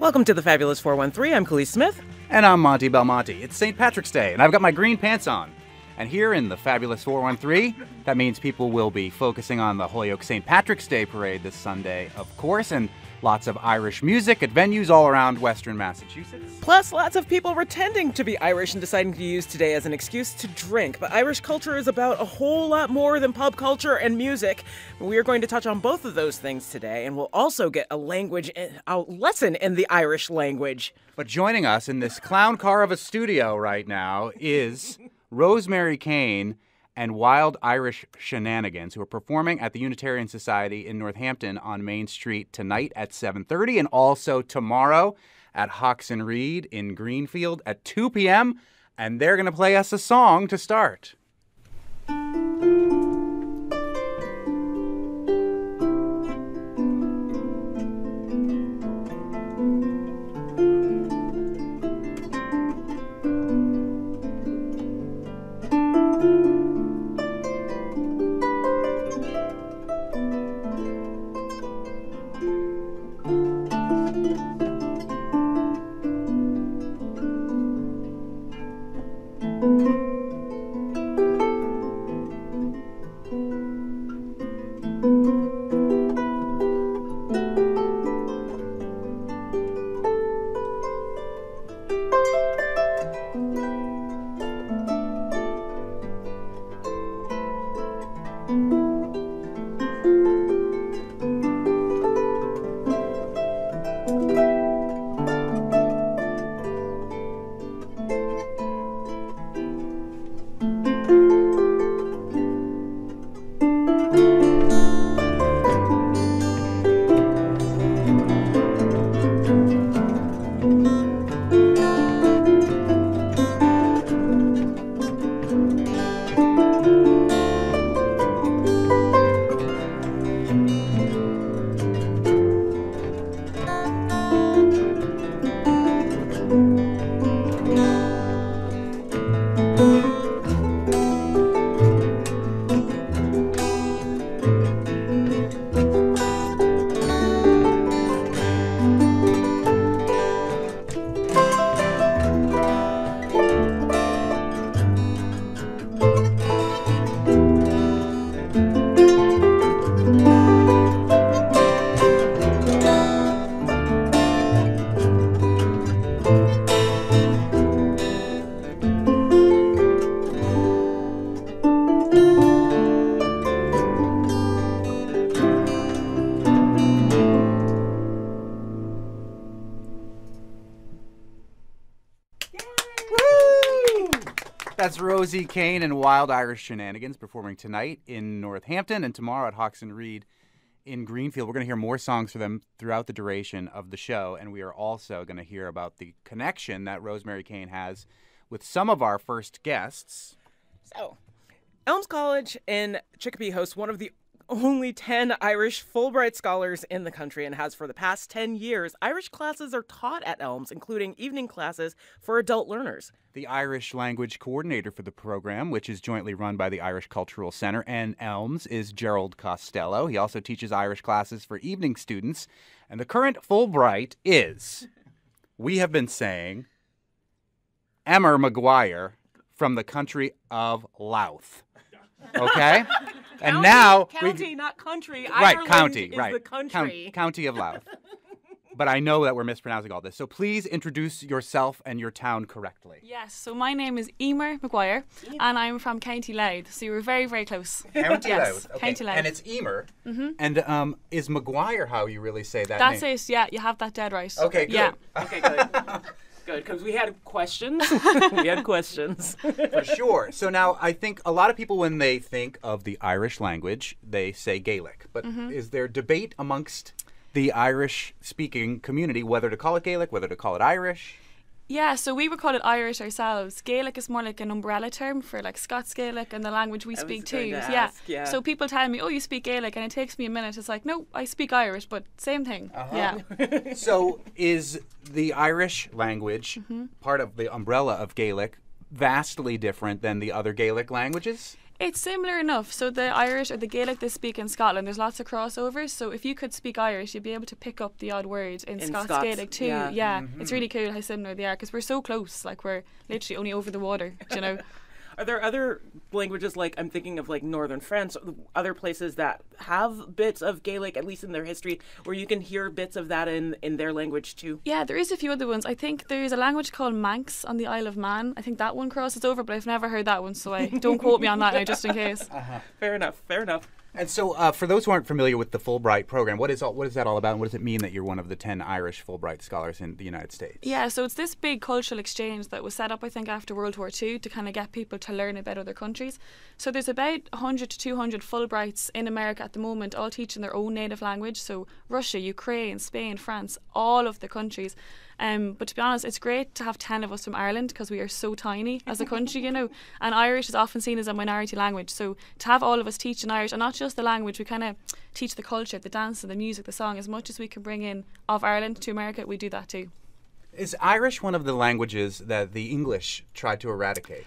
Welcome to the Fabulous 413. I'm Khalees Smith. And I'm Monte Belmonte. It's St. Patrick's Day, and I've got my green pants on. And here in the Fabulous 413, that means people will be focusing on the Holyoke St. Patrick's Day parade this Sunday, of course, and lots of Irish music at venues all around Western Massachusetts. Plus, lots of people pretending to be Irish and deciding to use today as an excuse to drink. But Irish culture is about a whole lot more than pub culture and music. We are going to touch on both of those things today, and we'll also get a lesson in the Irish language. But joining us in this clown car of a studio right now is Rosemary Caine and Wilde Irish Shenanigans, who are performing at the Unitarian Society in Northampton on Main Street tonight at 7:30 and also tomorrow at Hawks and Reed in Greenfield at 2 p.m. And they're going to play us a song to start. That's Rosie, Caine, and Wilde Irish Shenanigans performing tonight in Northampton and tomorrow at Hawks and Reed in Greenfield. We're going to hear more songs for them throughout the duration of the show, and we are also going to hear about the connection that Rosemary Caine has with some of our first guests. So, Elms College in Chicopee hosts one of the only 10 Irish Fulbright scholars in the country and has for the past 10 years. Irish classes are taught at Elms, including evening classes for adult learners. The Irish language coordinator for the program, which is jointly run by the Irish Cultural Center and Elms, is Gerald Costello. He also teaches Irish classes for evening students. And the current Fulbright is, we have been saying, Emer McGuire from the country of Louth. Okay? And now county, not country. Right, Ireland county, is right. the country. County of Louth. But I know that we're mispronouncing all this. So please introduce yourself and your town correctly. Yes, so my name is Emer McGuire, and I'm from County Louth. So you were very, very close. County Yes, Louth. Okay. County Louth. And it's Emer. Mm-hmm. And is McGuire how you really say that That's name? it, yeah, you have that dead right. Okay, good. Yeah. Okay, good. Good, because we had questions. For sure. So now I think a lot of people, when they think of the Irish language, they say Gaelic. But is there debate amongst the Irish-speaking community whether to call it Gaelic, whether to call it Irish? Yeah, so we would call it Irish ourselves. Gaelic is more like an umbrella term for like Scots Gaelic and the language we speak too. Yeah. So people tell me, oh, you speak Gaelic, and it takes me a minute. It's like, no, I speak Irish, but same thing. Yeah. So is the Irish language part of the umbrella of Gaelic vastly different than the other Gaelic languages? It's similar enough. So the Irish or the Gaelic they speak in Scotland, there's lots of crossovers. So if you could speak Irish, you'd be able to pick up the odd word in Scots Gaelic too. Yeah. It's really cool how similar they are because we're so close. Like we're literally only over the water, you know. Are there other languages, like I'm thinking of like northern France, other places that have bits of Gaelic, at least in their history, where you can hear bits of that in their language too? Yeah, there is a few other ones. I think there's a language called Manx on the Isle of Man. I think that one crosses over, but I've never heard that one, so don't quote me on that now, just in case. Fair enough. And so, for those who aren't familiar with the Fulbright program, what is that all about? And what does it mean that you're one of the 10 Irish Fulbright scholars in the United States? Yeah, so it's this big cultural exchange that was set up, I think, after World War II to kind of get people to learn about other countries. So there's about 100 to 200 Fulbrights in America at the moment, all teaching their own native language. So Russia, Ukraine, Spain, France, all of the countries. But to be honest, it's great to have 10 of us from Ireland because we are so tiny as a country, you know. And Irish is often seen as a minority language. So to have all of us teaching Irish, and not just the language, we kind of teach the culture, the dance and the music, the song, as much as we can bring in of Ireland to America, we do that too. Is Irish one of the languages that the English tried to eradicate?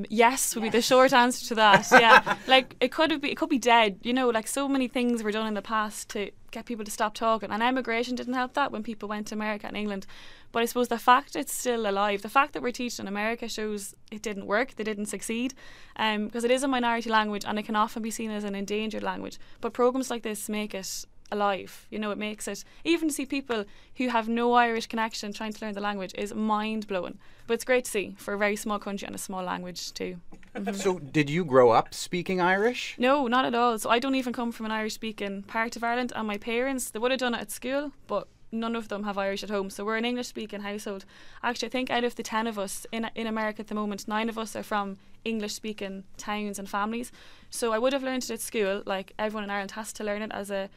Yes would be the short answer to that. Yeah, like it could be dead. You know, like so many things were done in the past to get people to stop talking, and emigration didn't help that when people went to America and England. But I suppose the fact it's still alive, the fact that we're teaching in America shows it didn't work, they didn't succeed, because it is a minority language and it can often be seen as an endangered language. But programs like this make it alive. You know, it makes it, even to see people who have no Irish connection trying to learn the language is mind blowing. But it's great to see for a very small country and a small language too. So did you grow up speaking Irish? No, not at all. So I don't even come from an Irish speaking part of Ireland, and my parents, they would have done it at school, but none of them have Irish at home. So we're an English speaking household. Actually, I think out of the 10 of us in America at the moment, 9 of us are from English speaking towns and families. So I would have learned it at school, like everyone in Ireland has to learn it as a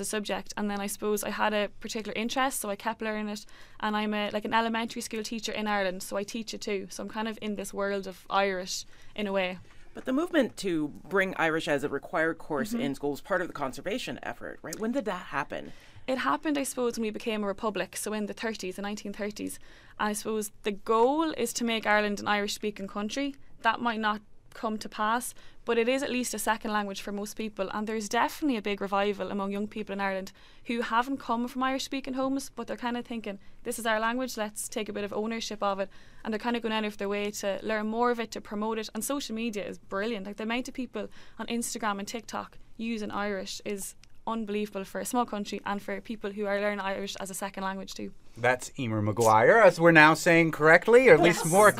subject, and then I suppose I had a particular interest, so I kept learning it, and I'm like an elementary school teacher in Ireland, so I teach it too, so I'm kind of in this world of Irish in a way. But the movement to bring Irish as a required course in school is part of the conservation effort, right? When did that happen? It happened, I suppose, when we became a republic, so in the 30s, the 1930s. And I suppose the goal is to make Ireland an Irish-speaking country. That might not come to pass, but it is at least a second language for most people, and there's definitely a big revival among young people in Ireland who haven't come from Irish-speaking homes, but they're kind of thinking, this is our language, let's take a bit of ownership of it, and they're kind of going out of their way to learn more of it, to promote it, and social media is brilliant. Like the amount of people on Instagram and TikTok using Irish is unbelievable for a small country and for people who are learning Irish as a second language too. That's Emer McGuire, as we're now saying correctly, or at least more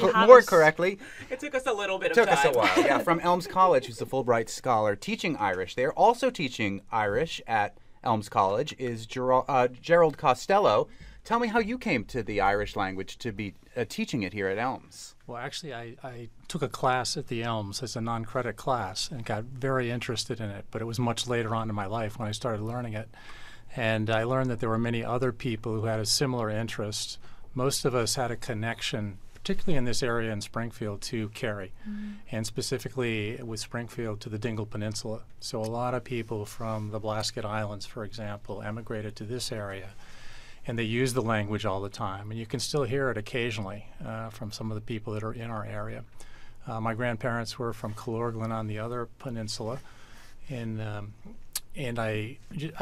correctly. It took us a little bit of time. Took us a while, yeah. From Elms College, who's a Fulbright scholar teaching Irish. They're also teaching Irish at Elms College is Gerald Costello. Tell me how you came to the Irish language to be teaching it here at Elms. Well, actually, I took a class at the Elms as a non-credit class and got very interested in it, but it was much later on in my life when I started learning it. And I learned that there were many other people who had a similar interest. Most of us had a connection, particularly in this area in Springfield, to Kerry, and specifically with Springfield to the Dingle Peninsula. So a lot of people from the Blasket Islands, for example, emigrated to this area. And they use the language all the time, and you can still hear it occasionally from some of the people that are in our area. My grandparents were from Killorglin on the other peninsula, and I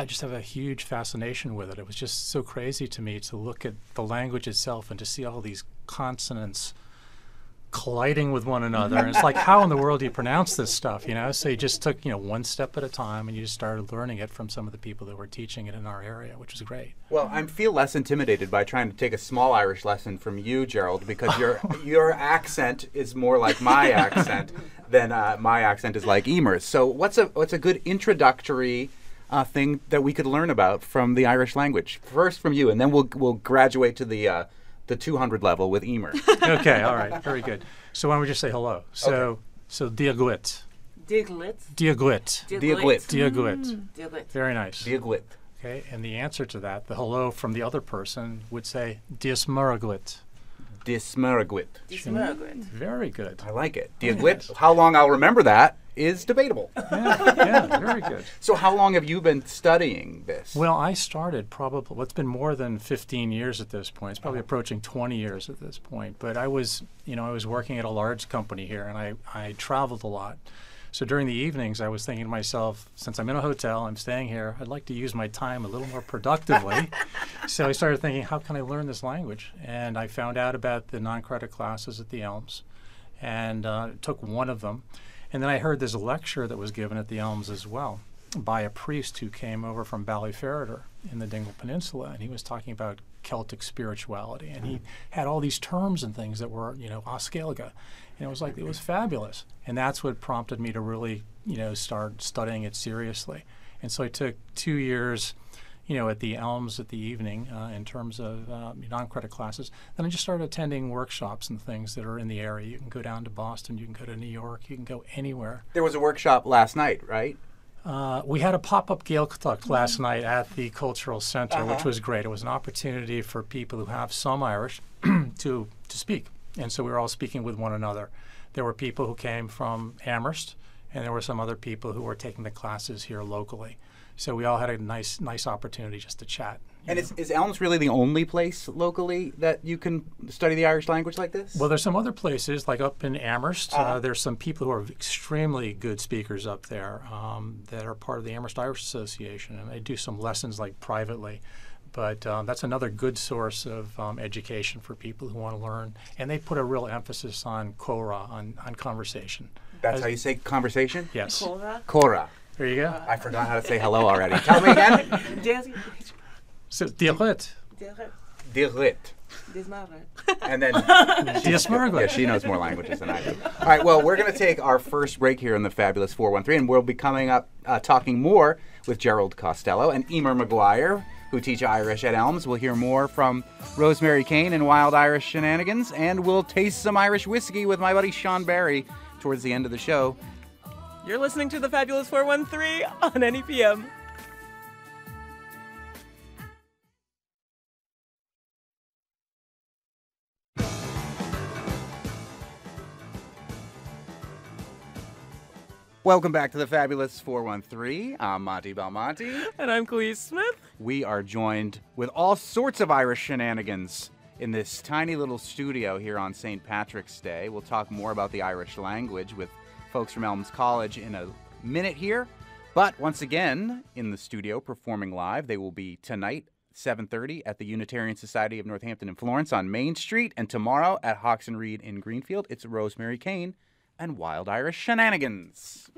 just have a huge fascination with it. It was just so crazy to me to look at the language itself and to see all these consonants colliding with one another. And it's like, how in the world do you pronounce this stuff, you know? So you just took, one step at a time, and you just started learning it from some of the people that were teaching it in our area, which was great. Well, I feel less intimidated by trying to take a small Irish lesson from you, Gerald, because your accent is more like my accent than my accent is like Emer's. So what's a good introductory thing that we could learn about from the Irish language? First from you, and then we'll graduate to the 200 level with Emer. Okay, all right, very good. So why don't we just say hello? So Diagwit. Diagwit. Diagwit. Diagwit. Diagwit. Diagwit. Very nice. Diagwit. Okay, and the answer to that, the hello from the other person would say Dismuragwit. Dismuragwit. Dismuragwit. Very good. I like it. Diagwit. How long I'll remember that is debatable. Yeah, very good. So how long have you been studying this? Well, I started probably, well, it's been more than 15 years at this point. It's probably approaching 20 years at this point. But I was working at a large company here, and I traveled a lot. So during the evenings, I was thinking to myself, since I'm in a hotel, I'm staying here, I'd like to use my time a little more productively. So I started thinking, how can I learn this language? And I found out about the non-credit classes at the Elms and took one of them. And then I heard there's a lecture that was given at the Elms as well by a priest who came over from Ballyferriter in the Dingle Peninsula, and he was talking about Celtic spirituality, and he had all these terms and things that were, Oscailga, and it was fabulous, and that's what prompted me to really, start studying it seriously. And so I took 2 years, at the Elms at the evening in terms of non-credit classes. Then I just started attending workshops and things that are in the area. You can go down to Boston, you can go to New York, you can go anywhere. There was a workshop last night, right? We had a pop-up Gaeltacht last night at the Cultural Center, which was great. It was an opportunity for people who have some Irish to speak. And so we were all speaking with one another. There were people who came from Amherst, and there were some other people who were taking the classes here locally. So we all had a nice opportunity just to chat. And is Elms really the only place locally that you can study the Irish language like this? Well, there's some other places, like up in Amherst. There's some people who are extremely good speakers up there that are part of the Amherst Irish Association, and they do some lessons like privately. But that's another good source of education for people who want to learn. And they put a real emphasis on Cora, on conversation. That's how you say conversation? Yes. Cora. There you go. I forgot how to say hello already. Tell me again. So, Dialect. Dialect. And then yeah, she knows more languages than I do. All right, well, we're going to take our first break here in the Fabulous 413, and we'll be coming up talking more with Gerald Costello and Emer McGuire, who teach Irish at Elms. We'll hear more from Rosemary Caine and Wilde Irish Shenanigans, and we'll taste some Irish whiskey with my buddy Sean Barry towards the end of the show. You're listening to the Fabulous 413 on NEPM. Welcome back to the Fabulous 413. I'm Monte Belmonte. And I'm Cleve Smith. We are joined with all sorts of Irish shenanigans in this tiny little studio here on St. Patrick's Day. We'll talk more about the Irish language with folks from Elms College in a minute here. But once again, in the studio performing live, they will be tonight, 7:30 at the Unitarian Society of Northampton in Florence on Main Street, and tomorrow at Hawks and Reed in Greenfield. It's Rosemary Caine and Wilde Irish Shenanigans.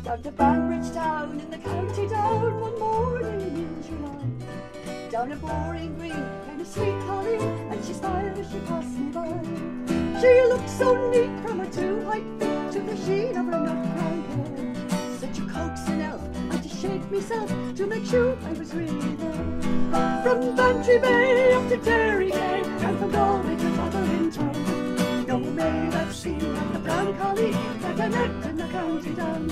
Down to Banbridge Town in the county down one morning in July. Down a boring green came a sweet collie, and she smiled as she passed me by. She looked so neat from her two white feet to the sheen of her nut-brown hair. Such a coaxing elf, and to shake myself to make sure I was really there. From Bantry Bay up to Derry Gate, and from Galway to Dublin town. No maid I've seen like the brown collie that I met in the county down.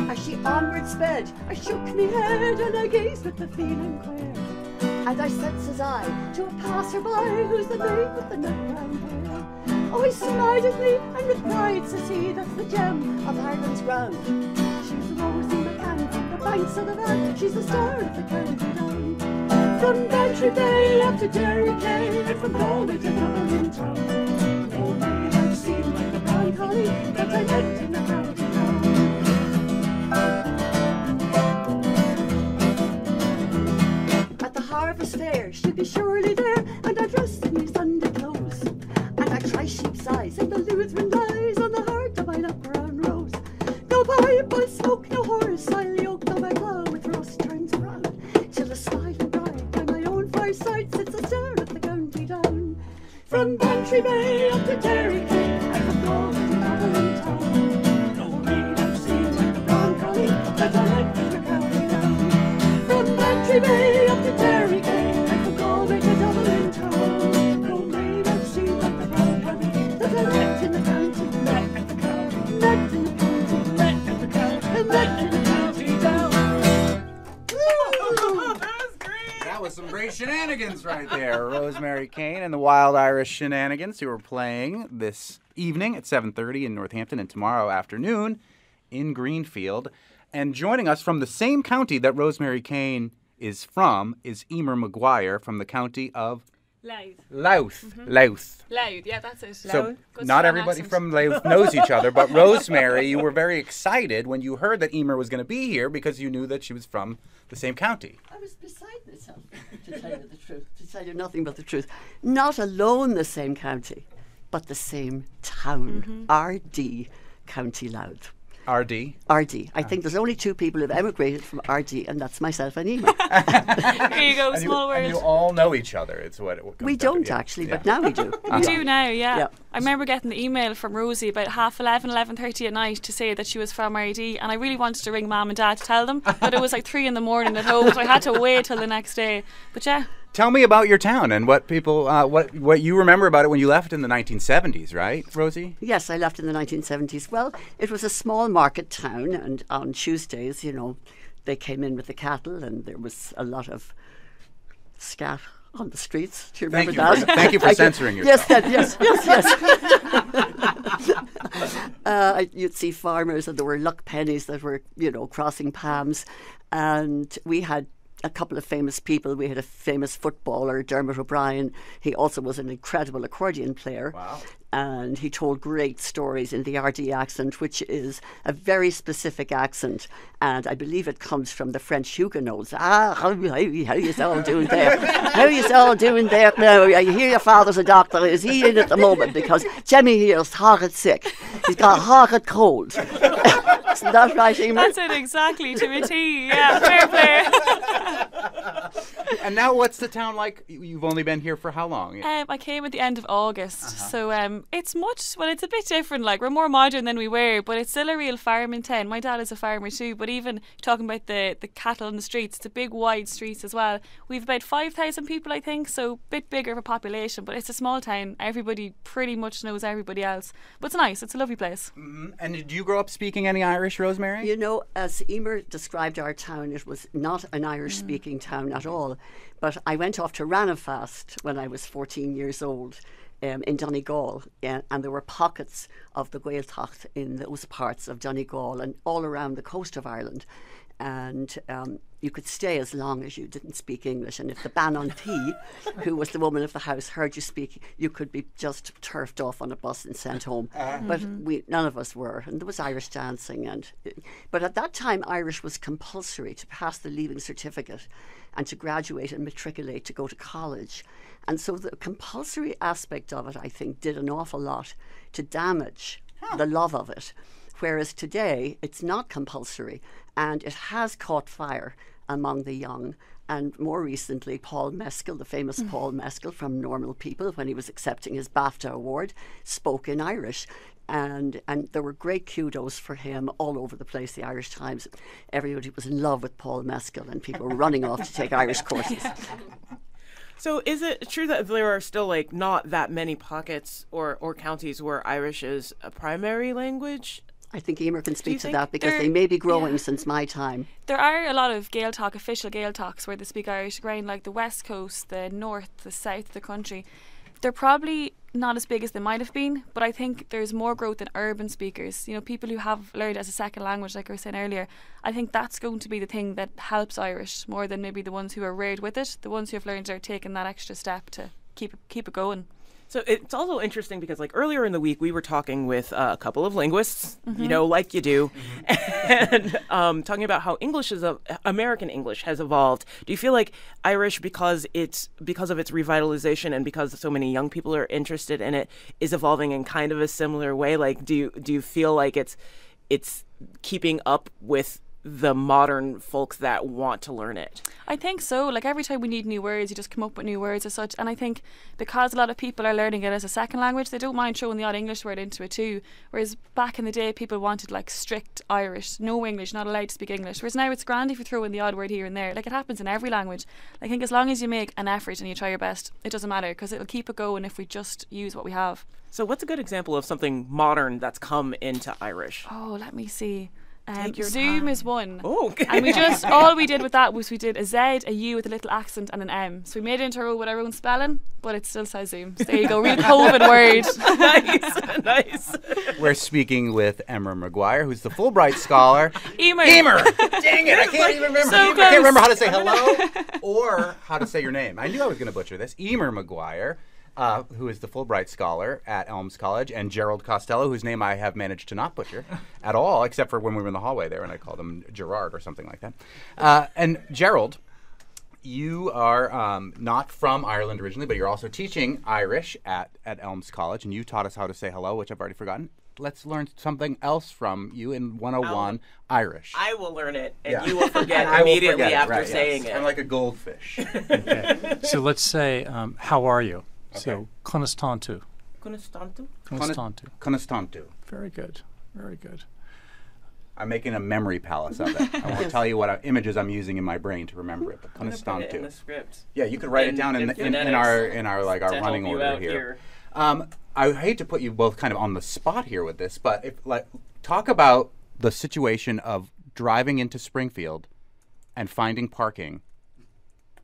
As she onward sped, I shook me head and I gazed with the feeling queer. And I said, says I, to a passer-by, who's the maid with the nut-brown hair? Oh, he smiled at me, and with pride says he, that's the gem of Ireland's ground. She's Rosie McCann from the banks of the Van, she's the star of the county down. From Bantry Bay up to Derry Caine, and from Galway to Dublin town. No maid I've seen like the brown collie that I met in the county down. At the Harvest Fair, she'd be surely there, and I dressed in me Sunday clothes. And I try sheep's eyes and the Lutheran lies on the heart of my nut-brown rose. No pipe I'll smoke, no horse I'll yoke, no my plough with rust turns brown, till the smiling bride by my own fireside sits a star at the county down. From Bantry Bay up to Derry Caine, and from Galway to Dublin town. No maid I've seen like the brown collie that I met in the county down. From Bantry Bay up to Derry Caine, and from Galway to Dublin town. No maid I've seen like the brown collie that I met in the county, met in the county, met in the county, met in the county, met in the county down. That was some great shenanigans right there. Rosemary Caine and the Wilde Irish Shenanigans, who are playing this evening at 7:30 in Northampton and tomorrow afternoon in Greenfield. And joining us from the same county that Rosemary Caine is from is Emer McGuire from the county of Louth. Louth. Mm-hmm. Louth. Louth, yeah, that's it. So Good not strong everybody accent. from Louth knows each other, but Rosemary, you were very excited when you heard that Emer was going to be here because you knew that she was from the same county. I was beside myself, to tell you the truth, to tell you nothing but the truth. Not alone the same county, but the same town, RD, County Louth. RD. RD. I think there's only two people who've emigrated from RD, and that's myself and Emer. Here you go, small And you world. all know each other. It's what it comes We down to. don't Yeah. actually, Yeah. but now we do. We do now, yeah. Yeah. I remember getting the email from Rosie about 11:30 at night to say that she was from RD, and I really wanted to ring Mum and Dad to tell them, but it was like 3 a.m. at home, so I had to wait till the next day. But yeah, Tell me about your town and what people, what you remember about it when you left in the 1970s, right, Rosie? Yes, I left in the 1970s. Well, it was a small market town, and on Tuesdays, you know, they came in with the cattle, and there was a lot of scat on the streets. Do you remember that? Thank you for censoring yourself. Yes, yes. You'd see farmers, and there were luck pennies that were, you know, crossing palms, and we had a couple of famous people. We had a famous footballer, Dermot O'Brien. He also was an incredible accordion player. Wow. And he told great stories in the RD accent, which is a very specific accent. And I believe it comes from the French Huguenots. How you all doing there? How you all doing there? Now, I hear your father's a doctor. Is he in at the moment? Because Jemmy here's horrid sick. He's got a horrid cold. Isn't that right, Emer? that's it exactly to a T. Yeah, fair play. And now what's the town like? You've only been here for how long? I came at the end of August, so it's it's a bit different. Like, we're more modern than we were, but it's still a real farming town. My dad is a farmer too, but even talking about the cattle on the streets, it's a big wide streets as well. We've about 5,000 people, I think, so a bit bigger of a population, but it's a small town. Everybody pretty much knows everybody else, but it's nice. It's a lovely place. And did you grow up speaking any Irish, Rosemary? You know, as Emer described our town, it was not an Irish-speaking town at all. But I went off to Ranafast when I was 14 years old in Donegal, and there were pockets of the Gaeltacht in those parts of Donegal and all around the coast of Ireland. And you could stay as long as you didn't speak English. And if the Belmonte, who was the woman of the house, heard you speak, you could be just turfed off on a bus and sent home. But none of us were. And there was Irish dancing. But at that time, Irish was compulsory to pass the leaving certificate and to graduate and matriculate to go to college. And so the compulsory aspect of it, I think, did an awful lot to damage the love of it. Whereas today, it's not compulsory, and it has caught fire among the young. And more recently, Paul Mescal, the famous Paul Mescal from Normal People, when he was accepting his BAFTA award, spoke in Irish. And there were great kudos for him all over the place, the Irish Times. Everybody was in love with Paul Mescal, and people were running off to take Irish courses. So is it true that there are still like not that many pockets or counties where Irish is a primary language? I think Emer can speak to think that because they may be growing since my time. There are a lot of Gaeltacht, official Gaeltachts, where they speak Irish around like the west coast, the north, the south of the country. They're probably not as big as they might have been, but I think there's more growth in urban speakers. You know, people who have learned as a second language, like I was saying earlier. I think that's going to be the thing that helps Irish more than maybe the ones who are reared with it. The ones who have learned are taking that extra step to keep it going. So it's also interesting because like earlier in the week we were talking with a couple of linguists, you know, like you do, and talking about how American English has evolved. Do you feel like Irish, because of its revitalization and because so many young people are interested in it, is evolving in kind of a similar way? Like, do you feel like it's keeping up with the modern folks that want to learn it? I think so. Like, every time we need new words, you just come up with new words as such. And I think because a lot of people are learning it as a second language, they don't mind throwing the odd English word into it too. Whereas back in the day, people wanted like strict Irish, no English, not allowed to speak English. Whereas now it's grand if you throw in the odd word here and there. Like, it happens in every language. I think as long as you make an effort and you try your best, it doesn't matter, because it'll keep it going if we just use what we have. So what's a good example of something modern that's come into Irish? Oh, let me see. Take your Zoom time. is one. Oh, And we just, all we did with that was we did a Z, a U with a little accent and an M. So we made it into a row with our own spelling, but it still says Zoom. So there you go, real COVID word. nice, nice. We're speaking with Emer McGuire, who's the Fulbright scholar. Emer. Emer! Dang it, I can't even remember. So I can't remember how to close. say hello or how to say your name. I knew I was going to butcher this. Emer McGuire, who is the Fulbright scholar at Elms College, and Gerald Costello, whose name I have managed to not butcher at all, except for when we were in the hallway there and I called him Gerard or something like that. And Gerald, you are not from Ireland originally, but you're also teaching Irish at Elms College, and you taught us how to say hello, which I've already forgotten. Let's learn something else from you in 101 Irish. I will learn it, and Yeah. you will forget I will immediately forget it, after right, saying yes. it. I'm like a goldfish. Okay. So let's say, how are you? So, Conastantu. Conastantu? Conastantu. Conastantu. Very good. Very good. I'm making a memory palace of it. I won't tell you what images I'm using in my brain to remember it, but I'm gonna put it in the Conastantu. script. Yeah, you could write it in- down in in phonetics our like our to running help you order out here. I hate to put you both kind of on the spot here with this, but talk about the situation of driving into Springfield and finding parking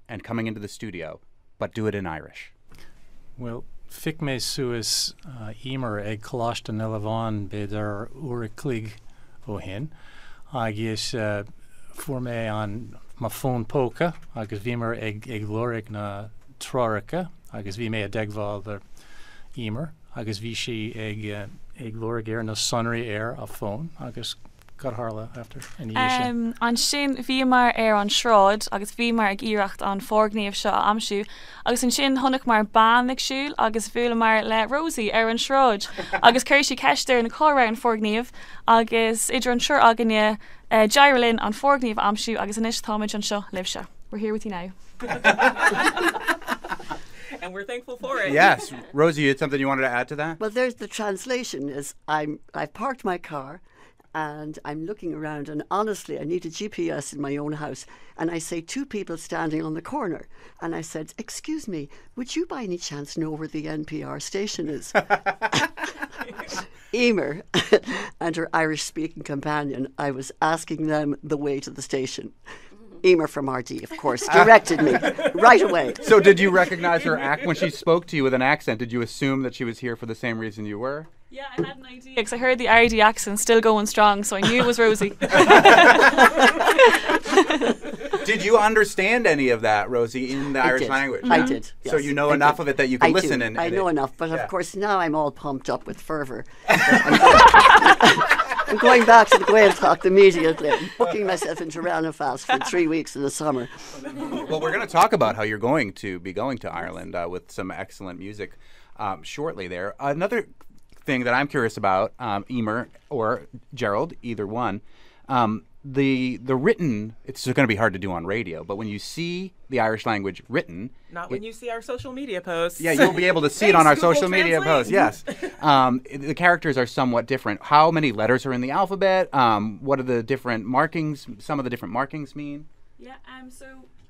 and coming into the studio, but do it in Irish. Well, fic me suis Emer ag colasta nelavan beder uriclig o hin. Agus for me an ma phone poca, agus vimer ag lorig na trorica, agus vi me a degval der Emer, agus vi she ag lorig air na sunry air a phone, agus got harla after any An sin bhí mar ar an sráid agus bhí mar ag iirecht an fórgníomh seo a amsú agus an sin tháinig mar ban ag siúil agus bhuala mar le Rosie ar an sráid agus chuir sí ceistir na córa an fórgníomh agus idir an siúr aganine Gerald an fórgníomh amsú agus inis táid an seo libse. We're here with you now. And we're thankful for it. Yes, Rosie, you had something you wanted to add to that? Well, there's the translation is I've parked my car and I'm looking around and honestly I need a GPS in my own house and I say two people standing on the corner and I said, excuse me, would you by any chance know where the NPR station is? Emer and her Irish speaking companion, I was asking them the way to the station. Emer from RD, of course, directed me right away. So did you recognize her act when she spoke to you with an accent? Did you assume that she was here for the same reason you were? Yeah, I had an idea because I heard the RD accent still going strong, so I knew it was Rosie. Did you understand any of that, Rosie, in the Irish did. language? I did. So yes, you know I enough did. of it that you can I listen do. and I know it- enough, but yeah. of course now I'm all pumped up with fervour. I'm going back to the Gaeltacht immediately. I'm booking myself into Ranafast for 3 weeks in the summer. Well, we're going to talk about how you're going to be going to Ireland with some excellent music shortly there. Another thing that I'm curious about, Emer or Gerald, either one, the written, it's going to be hard to do on radio, but when you see the Irish language written, Not when you see our social media posts. yeah, you'll be able to see it on our Thanks, Google social media posts. Yes, the characters are somewhat different. How many letters are in the alphabet? What are the different markings? Some of the different markings mean. Yeah, so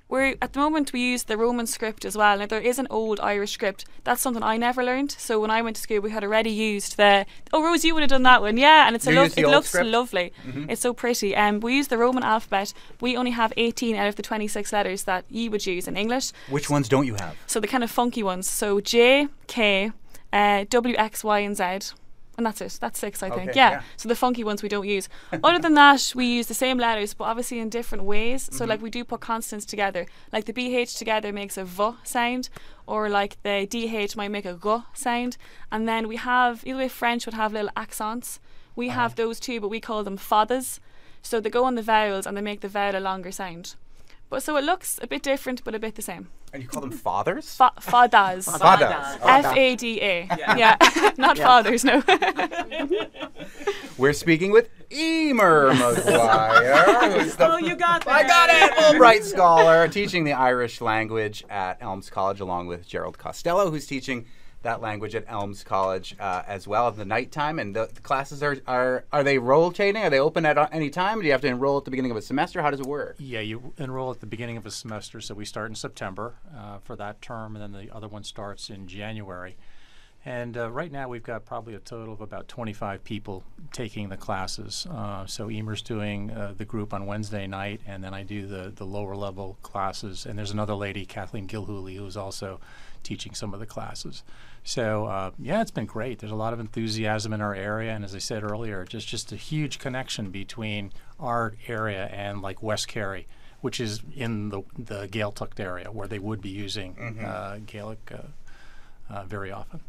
we're at the moment we use the Roman script as well. Now there is an old Irish script. That's something I never learned. So when I went to school, we had already used the. Oh, Rose, you would have done that one, yeah. And it's You used the it old looks script? lovely. It's so pretty. We use the Roman alphabet. We only have 18 out of the 26 letters that you would use in English. Which ones don't you have? So the kind of funky ones. So J, K, W, X, Y, and Z. And that's it. That's 6, I think. Okay, Yeah. yeah. So the funky ones we don't use. Other than that, we use the same letters, but obviously in different ways. So like we do put consonants together. Like the BH together makes a V sound, or like the DH might make a G sound. And then we have, either way French would have little accents. We have those too, but we call them fadas. So they go on the vowels and they make the vowel a longer sound. But so it looks a bit different, but a bit the same. And you call them fathers? Fadas. Fadas. F-A-D-A. Yeah. Not fathers, no. We're speaking with Emer McGuire, who's the Oh, you got that. I got it! Fulbright scholar teaching the Irish language at Elms College, along with Gerald Costello, who's teaching that language at Elms College as well in the nighttime. And the classes are they rotating? Are they open at any time? Do you have to enroll at the beginning of a semester? How does it work? Yeah, you enroll at the beginning of a semester, so we start in September for that term, and then the other one starts in January. And right now we've got probably a total of about 25 people taking the classes. So Emer's doing the group on Wednesday night, and then I do the lower level classes. And there's another lady, Kathleen Gilhooly, who's also teaching some of the classes. So yeah, it's been great. There's a lot of enthusiasm in our area, and as I said earlier, just a huge connection between our area and like West Kerry, which is in the Gaeltacht area where they would be using Gaelic very often.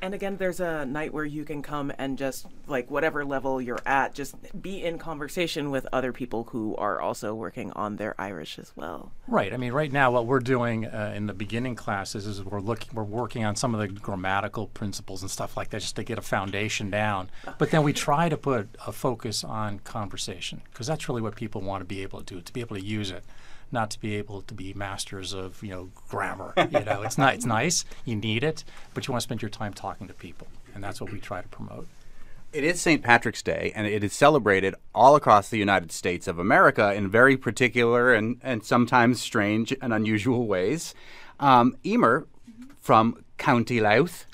And again, there's a night where you can come and just, like, whatever level you're at, just be in conversation with other people who are also working on their Irish as well. Right. I mean, right now what we're doing in the beginning classes is we're working on some of the grammatical principles and stuff like that just to get a foundation down. But then we try to put a focus on conversation, because that's really what people want to be able to do, to be able to use it. Not to be able to be masters of, grammar. It's nice, you need it, but you want to spend your time talking to people, and that's what we try to promote. It is St. Patrick's Day, and it is celebrated all across the United States of America in very particular and sometimes strange and unusual ways. Emer, from County Louth,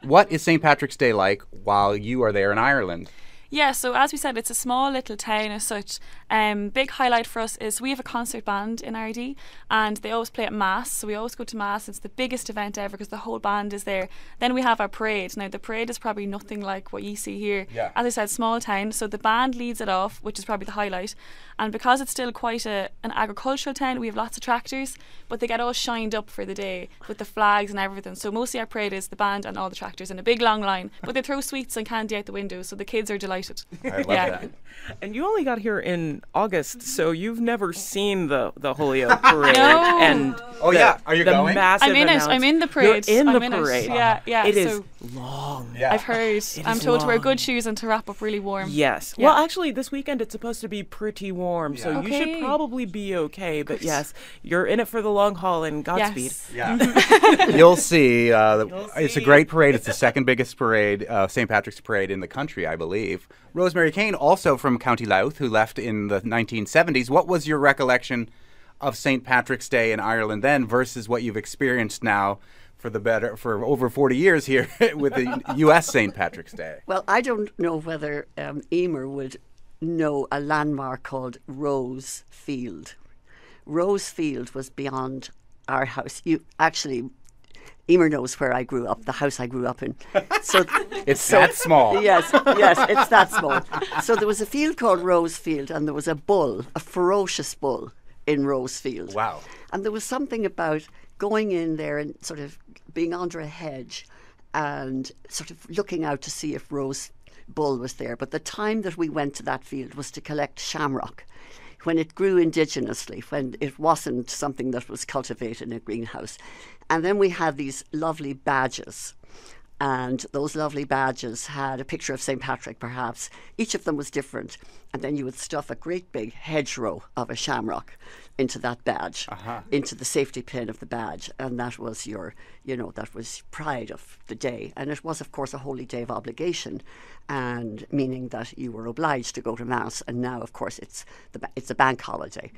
what is St. Patrick's Day like while you are there in Ireland? Yeah, so as we said, it's a small little town as such. Big highlight for us is we have a concert band in RD, and they always play at Mass, so we always go to Mass. It's the biggest event ever because the whole band is there. Then we have our parade. Now, the parade is probably nothing like what you see here. Yeah. As I said, small town, so the band leads it off, which is probably the highlight. And because it's still quite an agricultural town, we have lots of tractors, but they get all shined up for the day with the flags and everything. So mostly our parade is the band and all the tractors in a big long line, but they throw sweets and candy out the window, so the kids are delighted. I love that. And you only got here in August, so you've never seen the Holyoke parade. No. And Oh, yeah. Are you the going? Massive I'm in it. announcement. I'm in the parade. You're in I'm the in parade. It. Yeah, yeah. It is so long. Yeah. I've heard. I'm is told to wear long. good shoes and to wrap up really warm. Yes. Yeah. Well, actually, this weekend it's supposed to be pretty warm, so Yeah. you should Okay. probably be okay. But yes, you're in it for the long haul, and Godspeed. Yes. Yeah. You'll see. It's a see. great parade. It's the second biggest parade, St. Patrick's Parade in the country, I believe. Rosemary Caine, also from County Louth, who left in the 1970s. What was your recollection of St. Patrick's Day in Ireland then versus what you've experienced now for over 40 years here with the U.S. St. Patrick's Day? Well, I don't know whether Emer would know a landmark called Rose Field. Rose Field was beyond our house. Emer knows where I grew up, the house I grew up in. So It's that small. Yes, it's that small. So there was a field called Rose Field, and there was a bull, a ferocious bull in Rose Field. Wow. And there was something about going in there and sort of being under a hedge and sort of looking out to see if Rose Bull was there. But the time that we went to that field was to collect shamrock, when it grew indigenously, when it wasn't something that was cultivated in a greenhouse. And then we had these lovely badges. And those lovely badges had a picture of St. Patrick, perhaps. Each of them was different. And then you would stuff a great big hedgerow of a shamrock into that badge, into the safety pin of the badge. And that was that was pride of the day. And it was, of course, a holy day of obligation, and meaning that you were obliged to go to Mass. And now, of course, it's a bank holiday.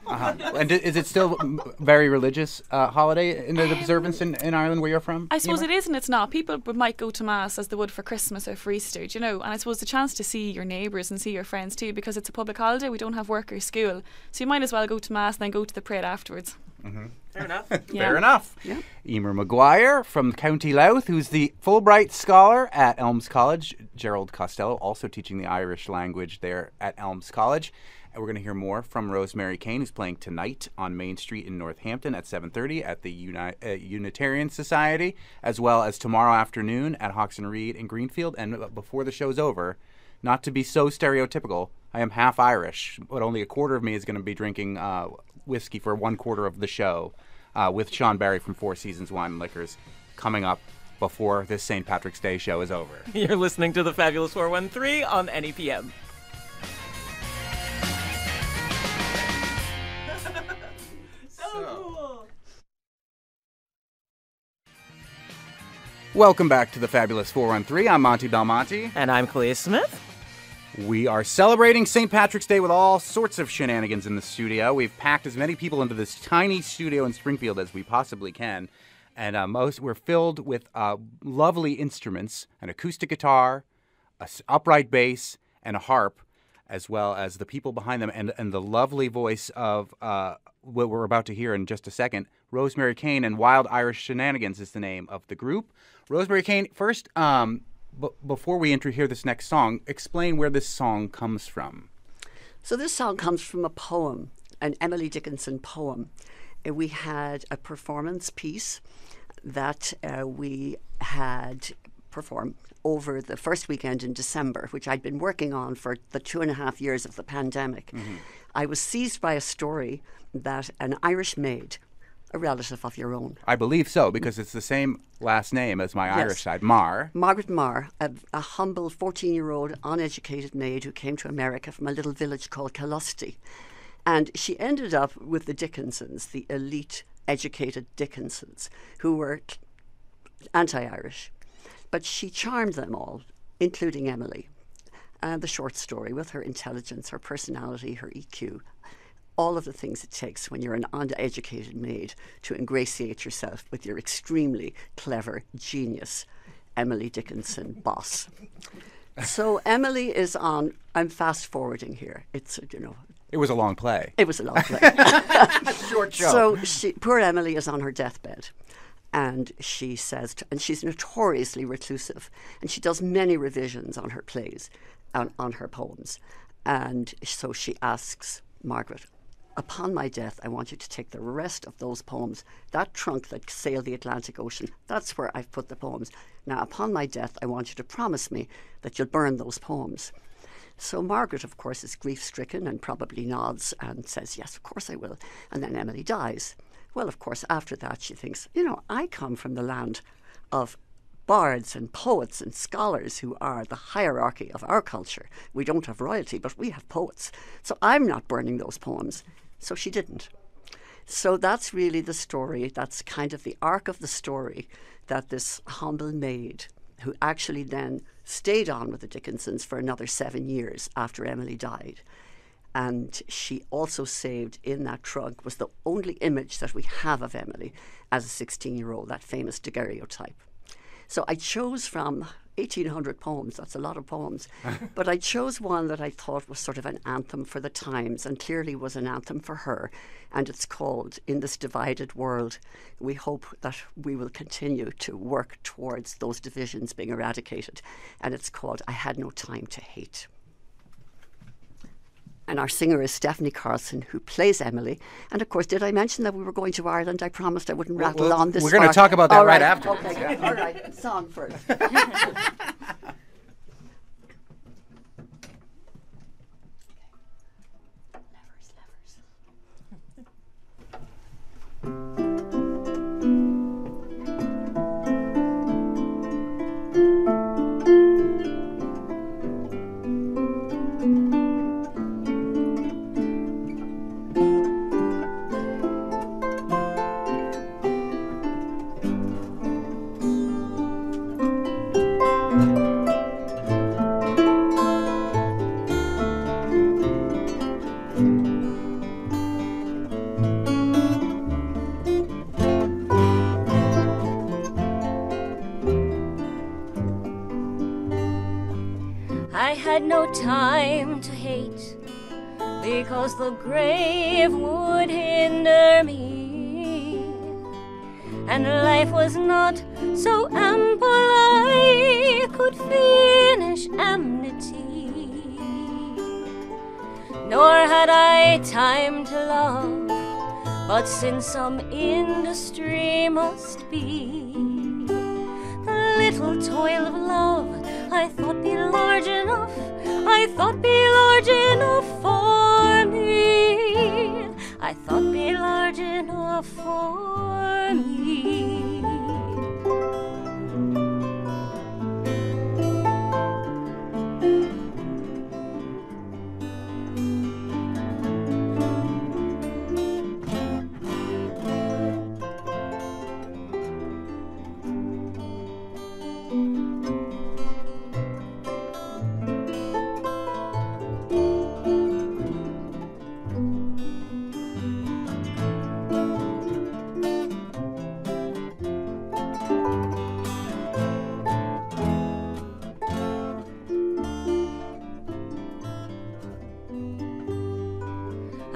And is it still very religious holiday in the observance in Ireland where you're from? I suppose Emer? it is and it's not. People might go to Mass as they would for Christmas or for Easter, and I suppose the chance to see your neighbours and see your friends too, because it's a public holiday, we don't have work or school, so you might as well go to Mass and then go to the parade afterwards. Fair enough. Yeah. Fair enough. Yeah. Emer McGuire from County Louth, who's the Fulbright Scholar at Elms College. Gerald Costello also teaching the Irish language there at Elms College. And we're going to hear more from Rosemary Caine, who's playing tonight on Main Street in Northampton at 7:30 at the Unitarian Society, as well as tomorrow afternoon at Hawks and Reed in Greenfield. And before the show's over, not to be so stereotypical, I am half Irish, but only a quarter of me is going to be drinking whiskey for 1/4 of the show with Sean Barry from Four Seasons Wine and Liquors coming up before this St. Patrick's Day show is over. You're listening to the Fabulous 413 on NEPM. Welcome back to the Fabulous 413. I'm Monte Belmonte. And I'm Clea Smith. We are celebrating St. Patrick's Day with all sorts of shenanigans in the studio. We've packed as many people into this tiny studio in Springfield as we possibly can. And most were filled with lovely instruments, an acoustic guitar, an upright bass, and a harp, as well as the people behind them and the lovely voice of what we're about to hear in just a second. Rosemary Caine and Wilde Irish Shenanigans is the name of the group. Rosemary Caine, first, before we hear this next song, explain where this song comes from. So this song comes from a poem, an Emily Dickinson poem. We had a performance piece that we had performed over the first weekend in December, which I'd been working on for the 2.5 years of the pandemic. I was seized by a story that an Irish maid, a relative of your own. I believe so, because it's the same last name as my Irish side, Marr. Margaret Marr, a humble 14-year-old uneducated maid who came to America from a little village called Callusty. And she ended up with the Dickinsons, the elite, educated Dickinsons, who were anti-Irish. But she charmed them all, including Emily. And the short story, with her intelligence, her personality, her EQ, all of the things it takes when you're an uneducated maid to ingratiate yourself with your extremely clever genius, Emily Dickinson boss. So Emily is on, I'm fast forwarding here. It's, It was a long play. It was a long play. Short show. So poor Emily is on her deathbed. And she says, and she's notoriously reclusive, and she does many revisions on her plays, on her poems. And so she asks Margaret, upon my death, I want you to take the rest of those poems, that trunk that sailed the Atlantic Ocean, that's where I've put the poems. Now, upon my death, I want you to promise me that you'll burn those poems. So Margaret, of course, is grief-stricken and probably nods and says, yes, of course I will. And then Emily dies. Well, of course, after that, she thinks, I come from the land of bards and poets and scholars who are the hierarchy of our culture. We don't have royalty, but we have poets. So I'm not burning those poems. So she didn't. So that's really the story. That's kind of the arc of the story, that this humble maid, who actually then stayed on with the Dickinsons for another 7 years after Emily died. And she also saved in that trunk was the only image that we have of Emily as a 16-year-old, that famous daguerreotype. So I chose from 1,800 poems, that's a lot of poems, but I chose one that I thought was sort of an anthem for the times and clearly was an anthem for her. And it's called, In This Divided World, we hope that we will continue to work towards those divisions being eradicated. And it's called, I Had No Time to Hate. And our singer is Stephanie Carlson, who plays Emily. And of course, did I mention that we were going to Ireland? I promised I wouldn't rattle on this. We're going to talk about that right after. Okay, all right. Song first. I had no time to hate, because the grave would hinder me, and life was not so ample I could finish enmity, nor had I time to love, but since some industry must be, the little toil of love I thought be large enough, I thought be large enough for me, I thought be large enough for me.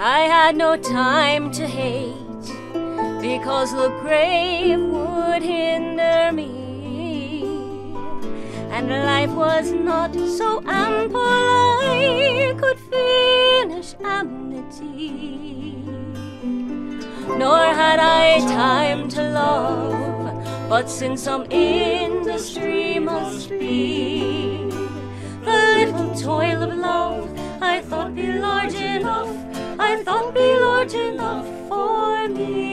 I had no time to hate, because the grave would hinder me, and life was not so ample I could finish amity. Nor had I time to love, but since some industry must be, the little toil of love I thought be large enough, I thought be large enough for me.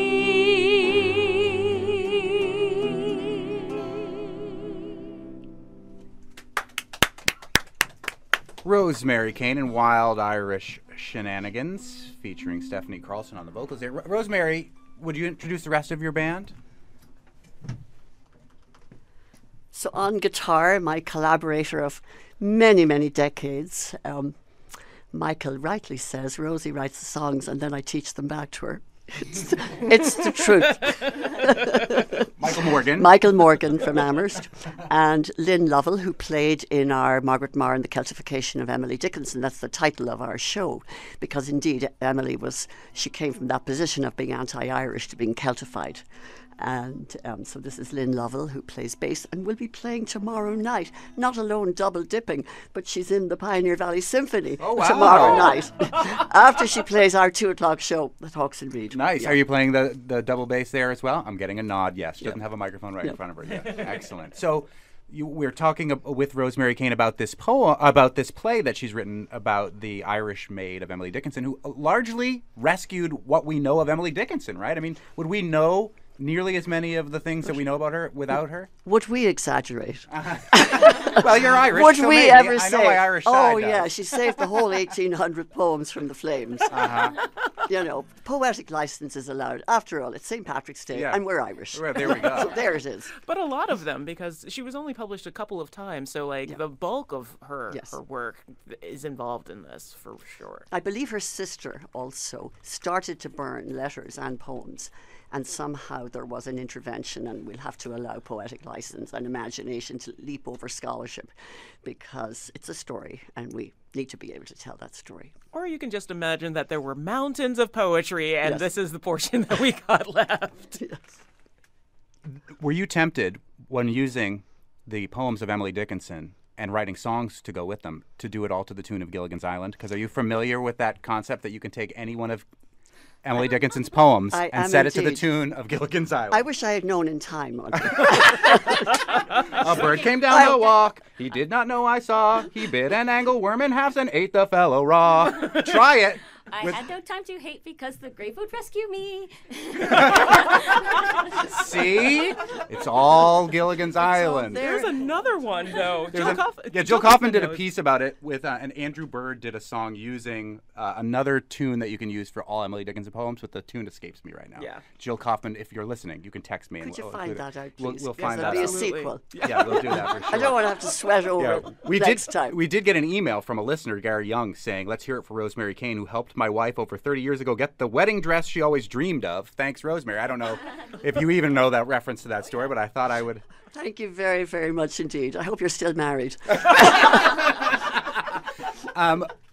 Rosemary Caine and Wild Irish Shenanigans, featuring Stephanie Carlson on the vocals there. Rosemary, would you introduce the rest of your band? So on guitar, my collaborator of many, many decades, Michael rightly says, Rosie writes the songs and then I teach them back to her. It's the truth. Michael Morgan from Amherst, and Lynn Lovell, who played in our Margaret Marr and the Celtification of Emily Dickinson. That's the title of our show, because indeed Emily she came from that position of being anti-Irish to being Celtified. And so this is Lynn Lovell, who plays bass and will be playing tomorrow night. Not alone double dipping, but she's in the Pioneer Valley Symphony tomorrow night. After she plays our 2:00 show, the Hawks and Reed. Nice. Yeah. Are you playing the double bass there as well? I'm getting a nod, yes. She doesn't have a microphone right in front of her yet. Excellent. So we're talking with Rosemary Caine about this play that she's written about the Irish maid of Emily Dickinson, who largely rescued what we know of Emily Dickinson, right? I mean, would we know nearly as many of the things that we know about her without her? Would we exaggerate? Well, you're Irish. Would so we maybe. ever I say? know my Irish side Oh does. yeah, she saved the whole 1,800 poems from the flames. You know, poetic license is allowed. After all, it's St. Patrick's Day, and we're Irish. Well, there we go. So there it is. But a lot of them, because she was only published a couple of times, so the bulk of her work is involved in this for sure. I believe her sister also started to burn letters and poems, and somehow there was an intervention, and we'll have to allow poetic license and imagination to leap over scholarship, because it's a story and we need to be able to tell that story. Or you can just imagine that there were mountains of poetry and this is the portion that we got left. Yes. Were you tempted, when using the poems of Emily Dickinson and writing songs to go with them, to do it all to the tune of Gilligan's Island? Because are you familiar with that concept that you can take any one of Emily Dickinson's poems and set it to the tune of Gilligan's Island? I wish I had known in time, Monte. A bird came down the walk. He did not know I saw. He bit an angleworm in halves and ate the fellow raw. Try it. I had no time to hate because the grave would rescue me. See? It's all Gilligan's Island. There's another one, though. Jill Kaufman did a piece about it with, and Andrew Bird did a song using another tune that you can use for all Emily Dickinson poems, but the tune escapes me right now. Yeah. Jill Kaufman, if you're listening, you can text me. Could you find that out, please? We'll find that There'll out. be a sequel. Yeah, we'll do that for sure. I don't want to have to sweat over it next time. We did get an email from a listener, Gary Young, saying, "Let's hear it for Rosemary Caine, who helped my wife over 30 years ago get the wedding dress she always dreamed of. Thanks, Rosemary." I don't know if you even know that reference to that story, but I thought I would. Thank you very, very much indeed. I hope you're still married.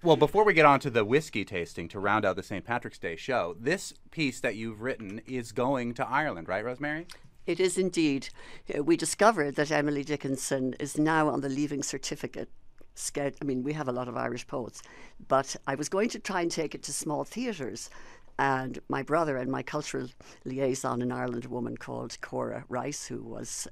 Well, before we get on to the whiskey tasting to round out the St. Patrick's Day show, this piece that you've written is going to Ireland, right, Rosemary? It is indeed. We discovered that Emily Dickinson is now on the Leaving Certificate. I mean, we have a lot of Irish poets, but I was going to try and take it to small theatres. And my brother and my cultural liaison in Ireland, a woman called Cora Rice, who was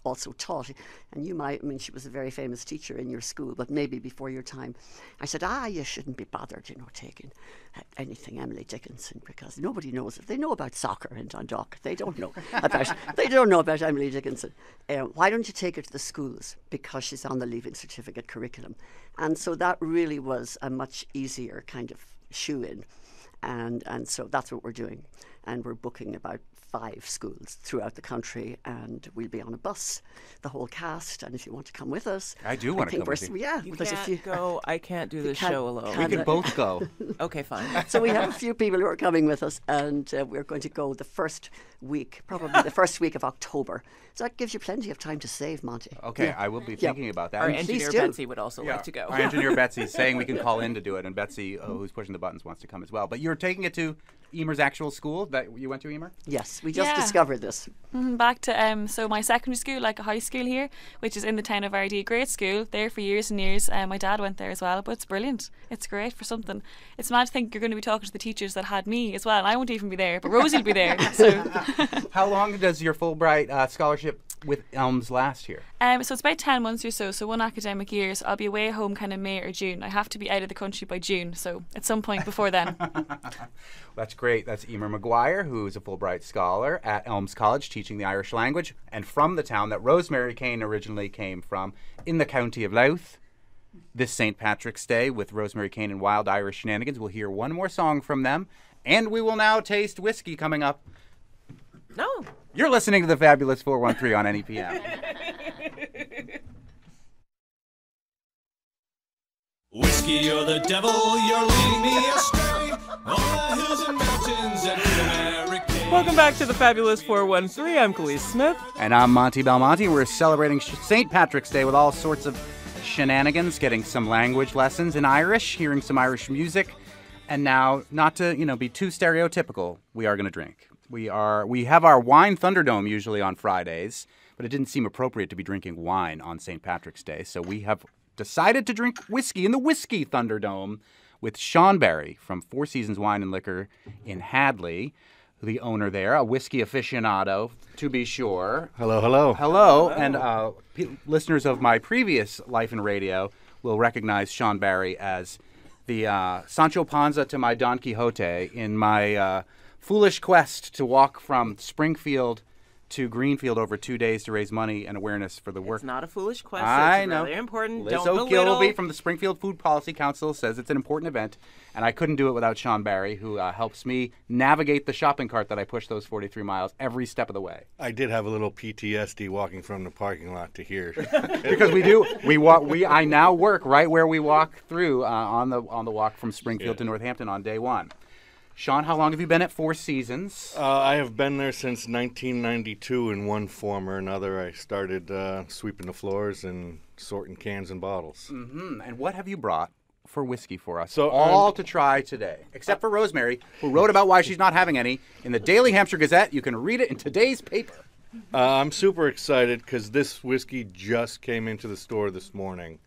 also taught, and she was a very famous teacher in your school, but maybe before your time. I said, you shouldn't be bothered, taking anything Emily Dickinson, because nobody knows. If they know about soccer in Dundalk, they don't know about Emily Dickinson. Why don't you take her to the schools, because she's on the Leaving Certificate curriculum? And so that really was a much easier kind of shoe-in. And so that's what we're doing. And we're booking about 5 schools throughout the country, and we'll be on a bus, the whole cast. And if you want to come with us, I do want to come with you. Yeah, You there's a few. can't go. I can't do this show alone. We could both go. Okay, fine. So we have a few people who are coming with us, and we're going to go the first week, probably the first week of October. So that gives you plenty of time to save, Monty. Okay, Yeah. I will be Yeah. thinking about that. Our And engineer do. Betsy would also like to go. Our engineer Betsy is saying we can call in to do it, and Betsy, who's pushing the buttons, wants to come as well. But you're taking it to Emer's actual school that you went to, Emer? Yes, we just Yeah. discovered this. Back to so my secondary school, like a high school here, which is in the town of Ardee. Great school, there for years and years. My dad went there as well, but it's brilliant. It's great for something. It's mad to think you're going to be talking to the teachers that had me as well, and I won't even be there, but Rosie will be there. So How long does your Fulbright scholarship with Elms last here? so it's about 10 months or so, so 1 academic year. So I'll be away home kind of May or June. I have to be out of the country by June, so at some point before then. That's great. That's Emer McGuire, who's a Fulbright scholar at Elms College, teaching the Irish language, and from the town that Rosemary Caine originally came from, in the county of Louth. This St. Patrick's Day with Rosemary Caine and Wilde Irish Shenanigans. We'll hear one more song from them, and we will now taste whiskey coming up. No. You're listening to the Fabulous 413 on NEPM. Whiskey, you're the devil, you're leading me astray. All the hills and mountains and American. Welcome back to the Fabulous 413. I'm Khalees Smith. And I'm Monte Belmonte. We're celebrating St. Patrick's Day with all sorts of shenanigans, getting some language lessons in Irish, hearing some Irish music, and now, not to be too stereotypical, we are going to drink. We have our wine Thunderdome usually on Fridays, but it didn't seem appropriate to be drinking wine on St. Patrick's Day, so we have decided to drink whiskey in the Whiskey Thunderdome with Sean Barry from Four Seasons Wine and Liquor in Hadley, the owner there, a whiskey aficionado, to be sure. Hello, hello. Hello, and listeners of my previous life in radio will recognize Sean Barry as the Sancho Panza to my Don Quixote in my foolish quest to walk from Springfield to Greenfield over 2 days to raise money and awareness for the work. It's not a foolish question. I It's know. really important. Liz Don't O'Gilvy belittle. from the Springfield Food Policy Council says it's an important event, and I couldn't do it without Sean Barry, who helps me navigate the shopping cart that I push those 43 miles every step of the way. I did have a little PTSD walking from the parking lot to here. Because I now work right where we walk through on the walk from Springfield to Northampton on day one. Sean, how long have you been at Four Seasons? I have been there since 1992 in one form or another. I started sweeping the floors and sorting cans and bottles. Mm-hmm. And what have you brought for whiskey for us? So, all to try today, except for Rosemary, who wrote about why she's not having any in the Daily Hampshire Gazette. You can read it in today's paper. I'm super excited because this whiskey just came into the store this morning.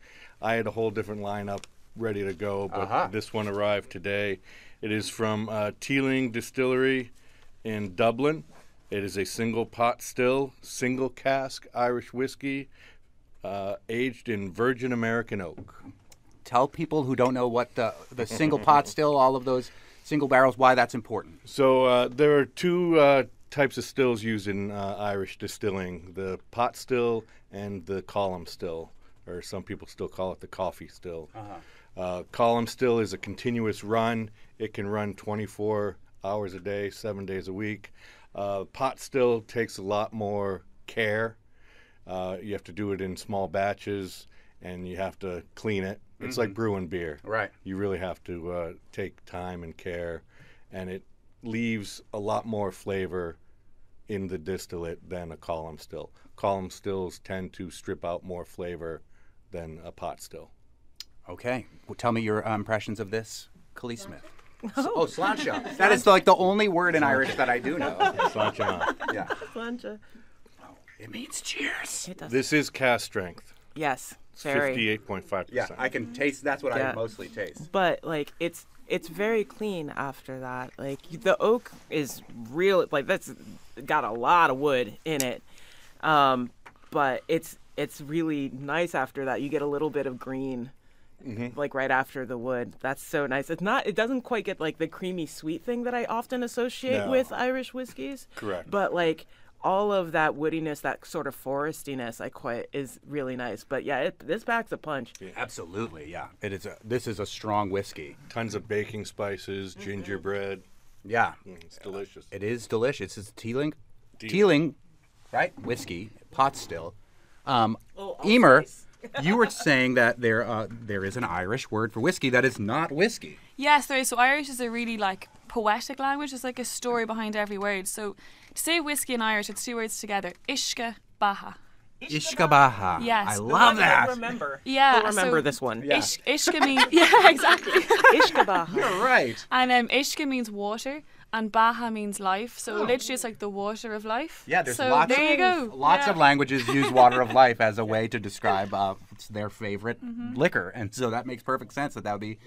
I had a whole different lineup ready to go, but this one arrived today. It is from Teeling Distillery in Dublin. It is a single pot still, single cask Irish whiskey, aged in virgin American oak. Tell people who don't know what the single pot still, all of those single barrels, why that's important. So there are two types of stills used in Irish distilling, the pot still and the column still, or some people still call it the coffee still. Column still is a continuous run. It can run 24 hours a day, 7 days a week. Pot still takes a lot more care. You have to do it in small batches, and you have to clean it. It's like brewing beer. Right. You really have to take time and care, and it leaves a lot more flavor in the distillate than a column still. Column stills tend to strip out more flavor than a pot still. Okay. Well, tell me your impressions of this, Khalees Smith. Sláinte. That is like the only word in Irish that I do know. Sláinte. Yeah. Sláinte. It means cheers. It does. This is cask strength. Yes. It's Very. 58.5%. Yeah, I can taste. That's what I Yeah. mostly taste. But like it's very clean after that. Like the oak is real. Like that's got a lot of wood in it. But it's really nice after that. You get a little bit of green. Like right after the wood. That's so nice. It doesn't quite get like the creamy sweet thing that I often associate with Irish whiskeys. Correct. But like all of that woodiness, that sort of forestiness is really nice. But yeah, this packs a punch. Absolutely, yeah. This is a strong whiskey. Tons of baking spices, gingerbread. Yeah. It's delicious. It is delicious. It's Teeling, right? Whiskey, pot still. Emer, you were saying that there is an Irish word for whiskey that is not whiskey. Yes, there is. So Irish is a really like poetic language. There's like a story behind every word. So to say whiskey in Irish, it's two words together. Ishka baha. Ishkabaha. Yes. I love that. Remember. Yeah. We'll remember this one. Yeah. Ishka means yeah, exactly. Ishkabaha. You're right. And Ishka means water, and Baha means life. So literally, it's like the water of life. Yeah, there's so lots. There you go. Lots of languages use water of life as a way to describe their favorite liquor, and so that makes perfect sense that would be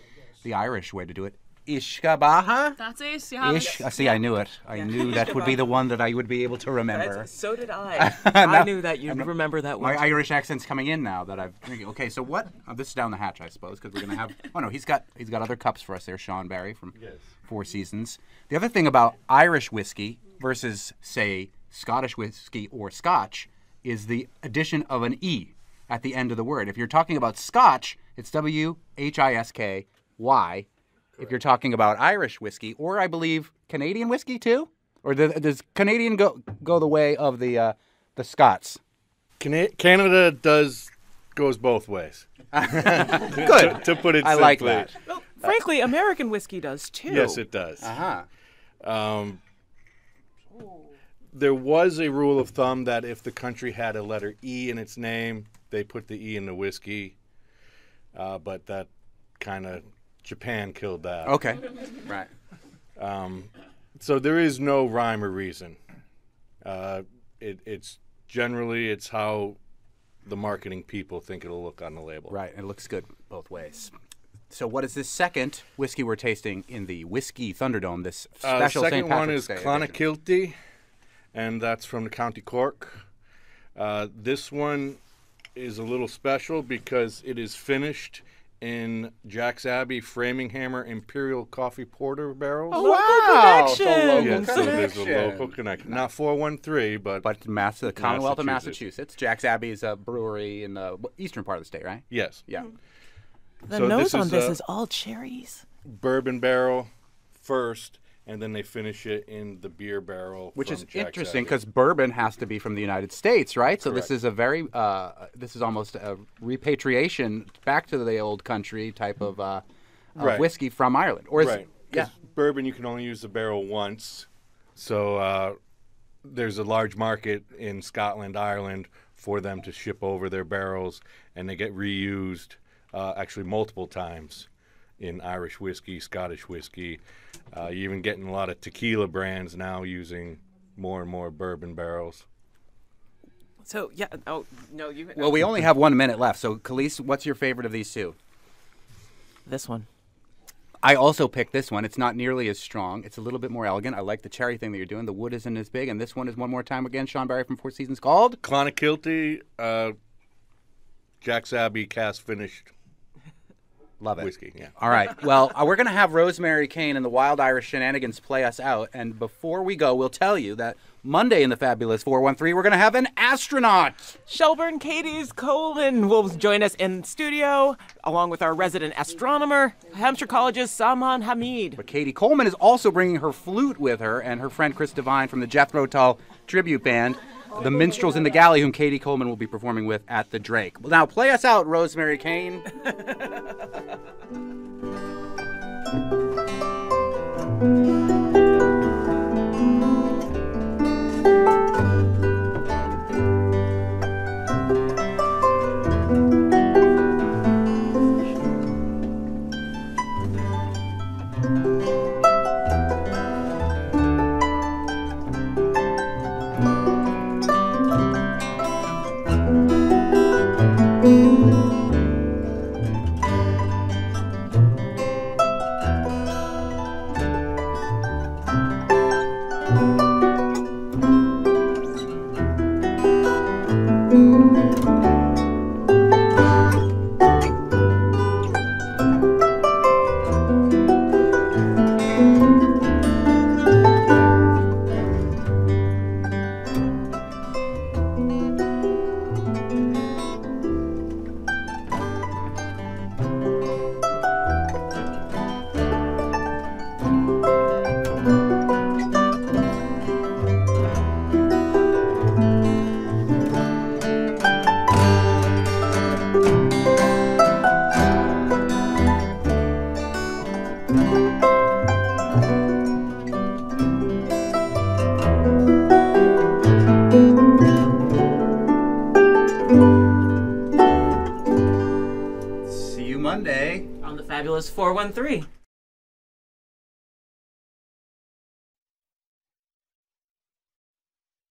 the Irish way to do it. Ishkabaha. That's it. You have it. See, I knew it. I knew that would be the one that I would be able to remember. So did I. I knew that you'd remember that one. My Irish accent's coming in now that I've drinking. Okay, so what? This is down the hatch, I suppose, because we're gonna have. Oh no, he's got other cups for us there, Sean Barry from Four Seasons. The other thing about Irish whiskey versus, say, Scottish whiskey or Scotch is the addition of an E at the end of the word. If you're talking about Scotch, it's WHISKY. If you're talking about Irish whiskey, or I believe Canadian whiskey too, or does Canadian go the way of the Scots? Canada goes both ways. Good. To put it simply. I like that. Well, frankly, American whiskey does too. Yes, it does. Uh-huh. There was a rule of thumb that if the country had a letter E in its name, they put the E in the whiskey. But that kind of Japan killed that. Okay. Right. So there is no rhyme or reason. It's generally how the marketing people think it'll look on the label. Right. It looks good both ways. So what is this second whiskey we're tasting in the Whiskey Thunderdome, this special The St. second one Patrick's is Day Clonakilty, and that's from the County Cork. This one is a little special because it is finished in Jack's Abbey Framingham Imperial Coffee Porter barrels. Oh, wow. Yes, so connection. there's a local connection. Not 413, but the Commonwealth of Massachusetts. Massachusetts. Jack's Abbey is a brewery in the eastern part of the state, right? yes. Yeah. The So nose this on is, this uh, is all cherries. Bourbon barrel first, and then they finish it in the beer barrel. Which from is Jack's interesting Abbey. because bourbon has to be from the United States, right? So Correct. this is a very, this is almost a repatriation back to the old country type of Right. whiskey from Ireland. Or is, Right. Yeah. 'Cause bourbon, you can only use the barrel once. So there's a large market in Scotland, Ireland, for them to ship over their barrels, and they get reused actually multiple times in Irish whiskey, Scottish whiskey. You're even getting a lot of tequila brands now using more and more bourbon barrels. So, yeah. Oh, no, you. Well, we only have 1 minute left. So, Khalees, what's your favorite of these two? This one. I also picked this one. It's not nearly as strong. It's a little bit more elegant. I like the cherry thing that you're doing. The wood isn't as big. And this one is one more time again, Sean Barry from Four Seasons, called Clonakilty, Jack's Abbey cast finished Love It. whiskey. Yeah. All right. Well, we're going to have Rosemary Caine and the Wilde Irish Shenanigans play us out. And before we go, we'll tell you that Monday in the Fabulous 413, we're going to have an astronaut. Shelburne Katie's Coleman will join us in studio, along with our resident astronomer, Hampshire College's Salman Hamid. But Katie Coleman is also bringing her flute with her and her friend Chris Devine from the Jethro Tull tribute band, the Minstrels in the Galley, whom Katie Coleman will be performing with at the Drake. Well, now play us out, Rosemary Caine. Monday. On the fabulous 413.